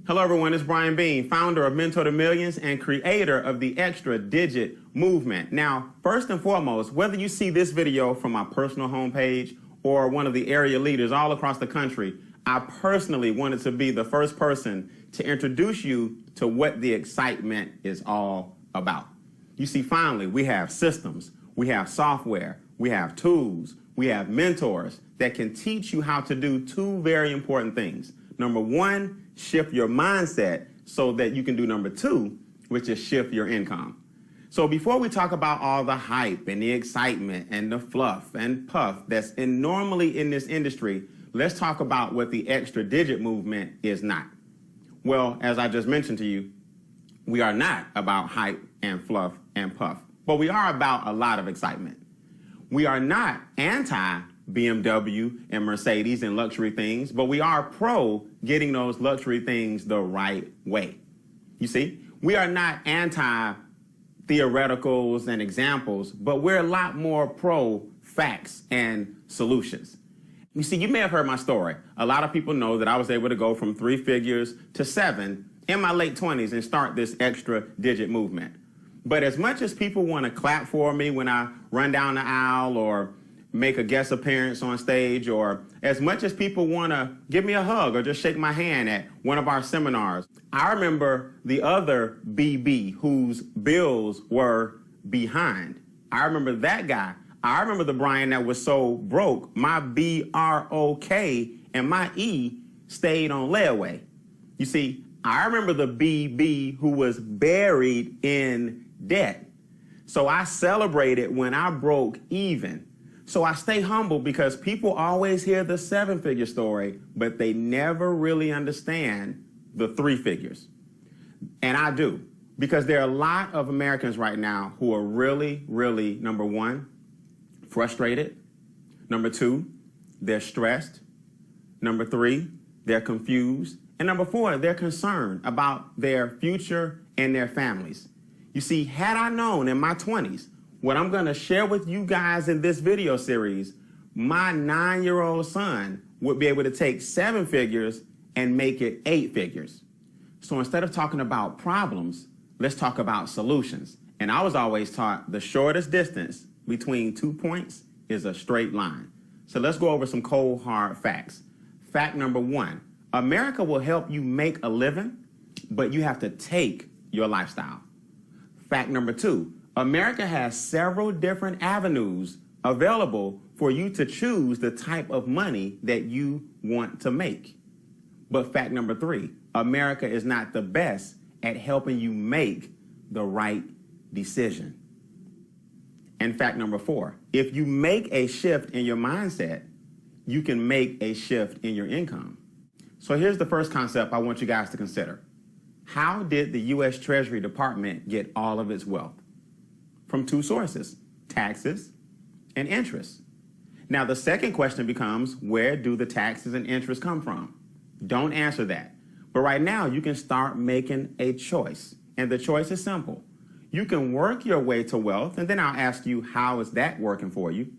Hello everyone, it's Brian Bean, founder of Mentor to Millions and creator of the Extra Digit Movement. Now, first and foremost, whether you see this video from my personal homepage or one of the area leaders all across the country, I personally wanted to be the first person to introduce you to what the excitement is all about. You see, finally, we have systems, we have software, we have tools, we have mentors that can teach you how to do two very important things. Number one, shift your mindset so that you can do number two, which is shift your income. So before we talk about all the hype and the excitement and the fluff and puff that's normally in this industry, let's talk about what the Extra Digit Movement is not. Well, as I just mentioned to you, we are not about hype and fluff and puff, but we are about a lot of excitement. We are not anti BMW and Mercedes and luxury things, but we are pro getting those luxury things the right way. You see, we are not anti theoreticals and examples, but we're a lot more pro facts and solutions. You see, you may have heard my story. A lot of people know that I was able to go from 3 figures to 7 in my late 20s and start this extra digit movement. But as much as people want to clap for me when I run down the aisle or make a guest appearance on stage, or as much as people want to give me a hug or just shake my hand at one of our seminars, I remember the other BB whose bills were behind. I remember that guy. I remember the Brian that was so broke, my B-R-O-K and my E stayed on layaway. You see, I remember the BB who was buried in debt. So I celebrated when I broke even. So I stay humble because people always hear the 7-figure story, but they never really understand the 3 figures. And I do, because there are a lot of Americans right now who are really, really, number one, frustrated. Number two, they're stressed. Number three, they're confused. And number four, they're concerned about their future and their families. You see, had I known in my 20s what I'm going to share with you guys in this video series, my 9-year-old son would be able to take 7 figures and make it 8 figures. So instead of talking about problems, let's talk about solutions. And I was always taught the shortest distance between 2 points is a straight line. So let's go over some cold, hard facts. Fact number one, America will help you make a living, but you have to take your lifestyle. Fact number two, America has several different avenues available for you to choose the type of money that you want to make. But fact number three, America is not the best at helping you make the right decision. And fact number four, if you make a shift in your mindset, you can make a shift in your income. So here's the first concept I want you guys to consider. How did the U.S. Treasury Department get all of its wealth? From 2 sources, taxes and interest. Now, the second question becomes, where do the taxes and interest come from? Don't answer that. But right now, you can start making a choice. And the choice is simple. You can work your way to wealth, and then I'll ask you, how is that working for you?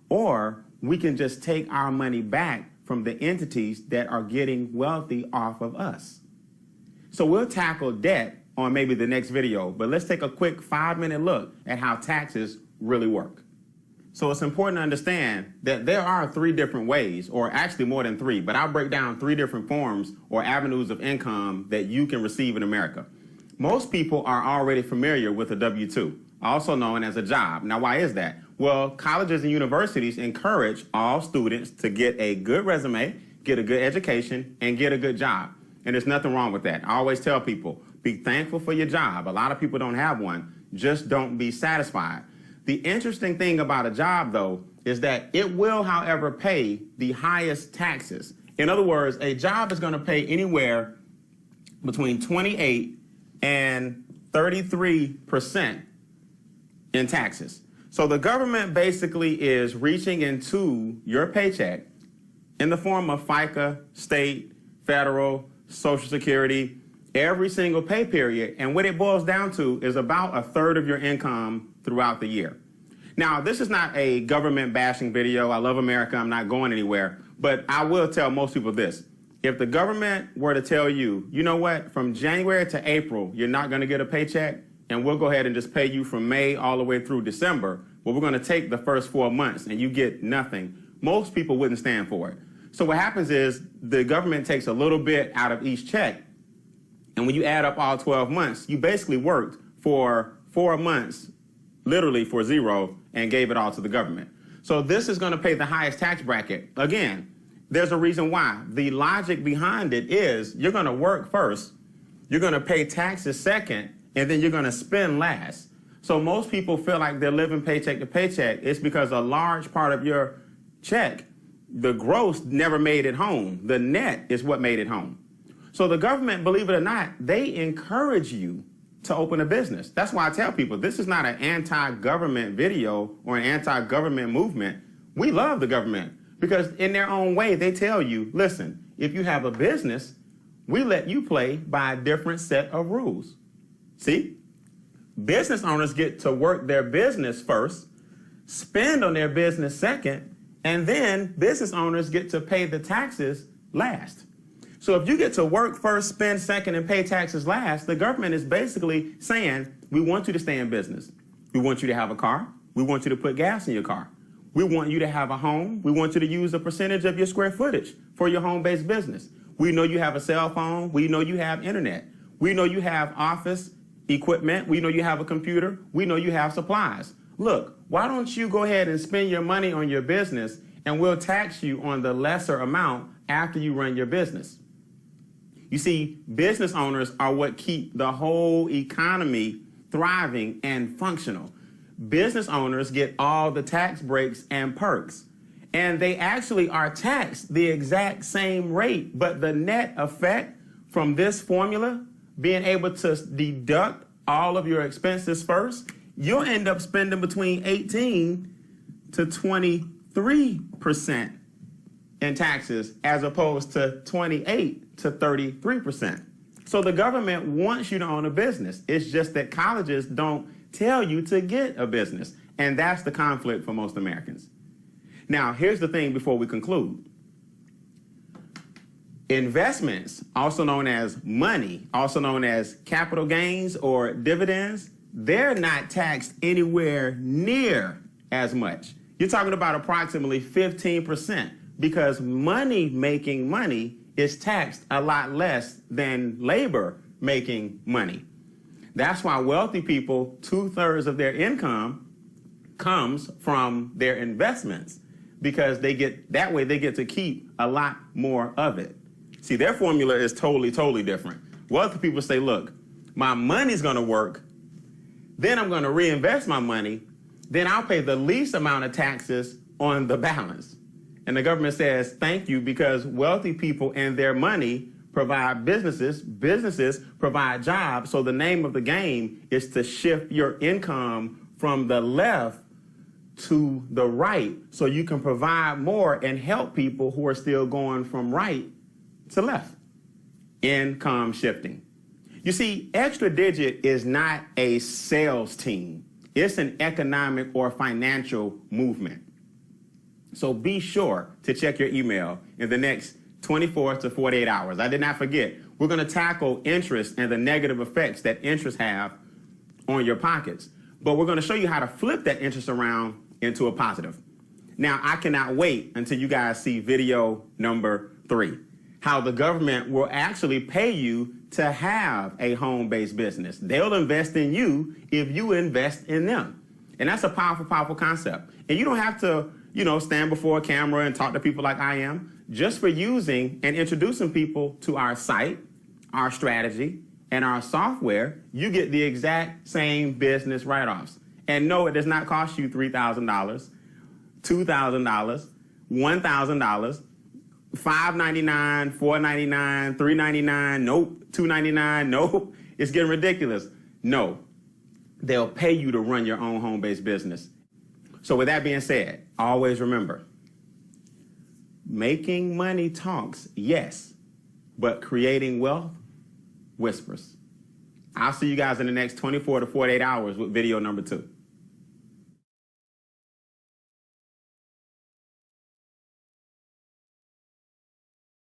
Or we can just take our money back from the entities that are getting wealthy off of us. So we'll tackle debt on maybe the next video, but let's take a quick 5-minute look at how taxes really work. So it's important to understand that there are 3 different ways, or actually more than 3, but I'll break down 3 different forms or avenues of income that you can receive in America. Most people are already familiar with a W-2, also known as a job. Now, why is that? Well, colleges and universities encourage all students to get a good resume, get a good education, and get a good job. And there's nothing wrong with that. I always tell people, be thankful for your job. A lot of people don't have one. Just don't be satisfied. The interesting thing about a job, though, is that it will, however, pay the highest taxes. In other words, a job is going to pay anywhere between 28 and 33% in taxes. So the government basically is reaching into your paycheck in the form of FICA, state, federal, Social Security, every single pay period, and what it boils down to is about 1/3 of your income throughout the year. Now, this is not a government bashing video. I love America. I'm not going anywhere. But I will tell most people this. If the government were to tell you, you know what, from January to April, you're not going to get a paycheck, and we'll go ahead and just pay you from May all the way through December, but we're going to take the first 4 months and you get nothing, most people wouldn't stand for it. So what happens is the government takes a little bit out of each check, and when you add up all 12 months, you basically worked for 4 months, literally for zero, and gave it all to the government. So this is going to pay the highest tax bracket. Again, there's a reason why. The logic behind it is you're going to work first, you're going to pay taxes second, and then you're going to spend last. So most people feel like they're living paycheck to paycheck. It's because a large part of your check, the gross, never made it home. The net is what made it home. So the government, believe it or not, they encourage you to open a business. That's why I tell people this is not an anti-government video or an anti-government movement. We love the government because in their own way, they tell you, listen, if you have a business, we let you play by a different set of rules. See? Business owners get to work their business first, spend on their business second, and then business owners get to pay the taxes last. So if you get to work first, spend second, and pay taxes last, the government is basically saying, we want you to stay in business. We want you to have a car. We want you to put gas in your car. We want you to have a home. We want you to use a percentage of your square footage for your home-based business. We know you have a cell phone. We know you have internet. We know you have office equipment. We know you have a computer. We know you have supplies. Look, why don't you go ahead and spend your money on your business, and we'll tax you on the lesser amount after you run your business. You see, business owners are what keep the whole economy thriving and functional. Business owners get all the tax breaks and perks, and they actually are taxed the exact same rate, but the net effect from this formula, being able to deduct all of your expenses first, you'll end up spending between 18 to 23% in taxes as opposed to 28 to 33%. So the government wants you to own a business. It's just that colleges don't tell you to get a business. And that's the conflict for most Americans. Now, here's the thing before we conclude. Investments, also known as money, also known as capital gains or dividends, they're not taxed anywhere near as much. You're talking about approximately 15%. Because money making money is taxed a lot less than labor making money. That's why wealthy people, 2/3 of their income comes from their investments, because they get to keep a lot more of it. See, their formula is totally different. Wealthy people say, look, my money's going to work, then I'm going to reinvest my money, then I'll pay the least amount of taxes on the balance. And the government says, thank you, because wealthy people and their money provide businesses provide jobs. So the name of the game is to shift your income from the left to the right so you can provide more and help people who are still going from right to left. Income shifting. You see, Extra Digit is not a sales team. It's an economic or financial movement. So be sure to check your email in the next 24 to 48 hours. I did not forget, we're going to tackle interest and the negative effects that interest have on your pockets. But we're going to show you how to flip that interest around into a positive. Now, I cannot wait until you guys see video number 3, how the government will actually pay you to have a home-based business. They'll invest in you if you invest in them. And that's a powerful, powerful concept. And you don't have to stand before a camera and talk to people like I am. Just for using and introducing people to our site, our strategy, and our software, you get the exact same business write-offs. And no, it does not cost you $3,000, $2,000, $1,000, $5.99, $4.99, $3.99, nope, $2.99, nope. It's getting ridiculous. No, they'll pay you to run your own home-based business. So with that being said, always remember, making money talks, yes, but creating wealth whispers. I'll see you guys in the next 24 to 48 hours with video number 2.